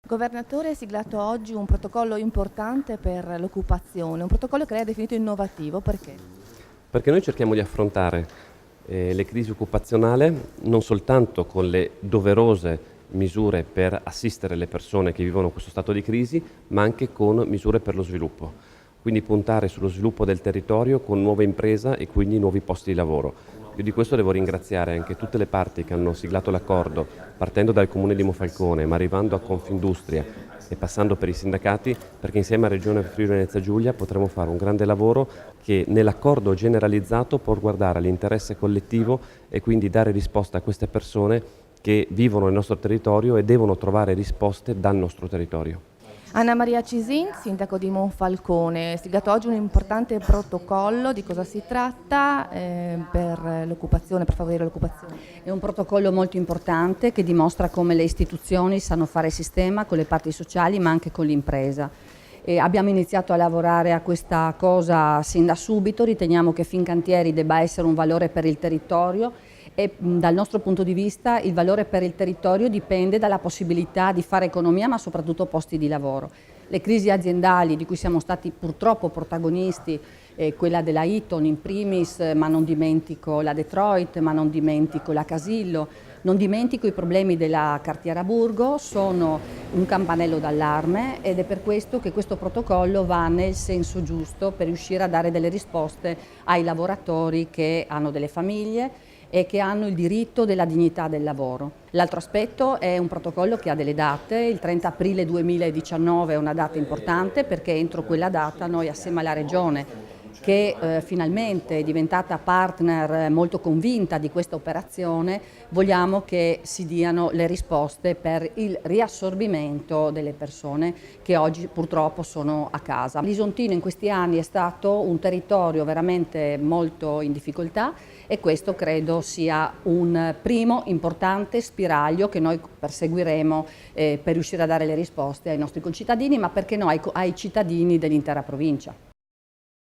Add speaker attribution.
Speaker 1: Governatore, ha siglato oggi un protocollo importante per l'occupazione, un protocollo che lei ha definito innovativo, perché?
Speaker 2: Perché noi cerchiamo di affrontare le crisi occupazionali non soltanto con le doverose misure per assistere le persone che vivono questo stato di crisi, ma anche con misure per lo sviluppo. Quindi puntare sullo sviluppo del territorio con nuove imprese e quindi nuovi posti di lavoro. Io di questo devo ringraziare anche tutte le parti che hanno siglato l'accordo, partendo dal Comune di Monfalcone, ma arrivando a Confindustria e passando per i sindacati, perché insieme a Regione Friuli Venezia Giulia potremo fare un grande lavoro che nell'accordo generalizzato può guardare all'interesse collettivo e quindi dare risposta a queste persone che vivono nel nostro territorio e devono trovare risposte dal nostro territorio.
Speaker 1: Anna Maria Cisin, sindaco di Monfalcone, ha siglato oggi un importante protocollo. Di cosa si tratta per l'occupazione, per favorire l'occupazione?
Speaker 3: È un protocollo molto importante che dimostra come le istituzioni sanno fare sistema con le parti sociali ma anche con l'impresa. Abbiamo iniziato a lavorare a questa cosa sin da subito, riteniamo che Fincantieri debba essere un valore per il territorio e dal nostro punto di vista il valore per il territorio dipende dalla possibilità di fare economia ma soprattutto posti di lavoro. Le crisi aziendali di cui siamo stati purtroppo protagonisti, quella della Eaton in primis, ma non dimentico la Detroit, ma non dimentico la Casillo, non dimentico i problemi della Cartiera Burgo, sono un campanello d'allarme ed è per questo che questo protocollo va nel senso giusto per riuscire a dare delle risposte ai lavoratori che hanno delle famiglie e che hanno il diritto della dignità del lavoro. L'altro aspetto è un protocollo che ha delle date, il 30 aprile 2019 è una data importante perché entro quella data noi assieme alla Regione che finalmente è diventata partner molto convinta di questa operazione, vogliamo che si diano le risposte per il riassorbimento delle persone che oggi purtroppo sono a casa. L'Isontino in questi anni è stato un territorio veramente molto in difficoltà e questo credo sia un primo importante spiraglio che noi perseguiremo per riuscire a dare le risposte ai nostri concittadini, ma perché no ai cittadini dell'intera provincia.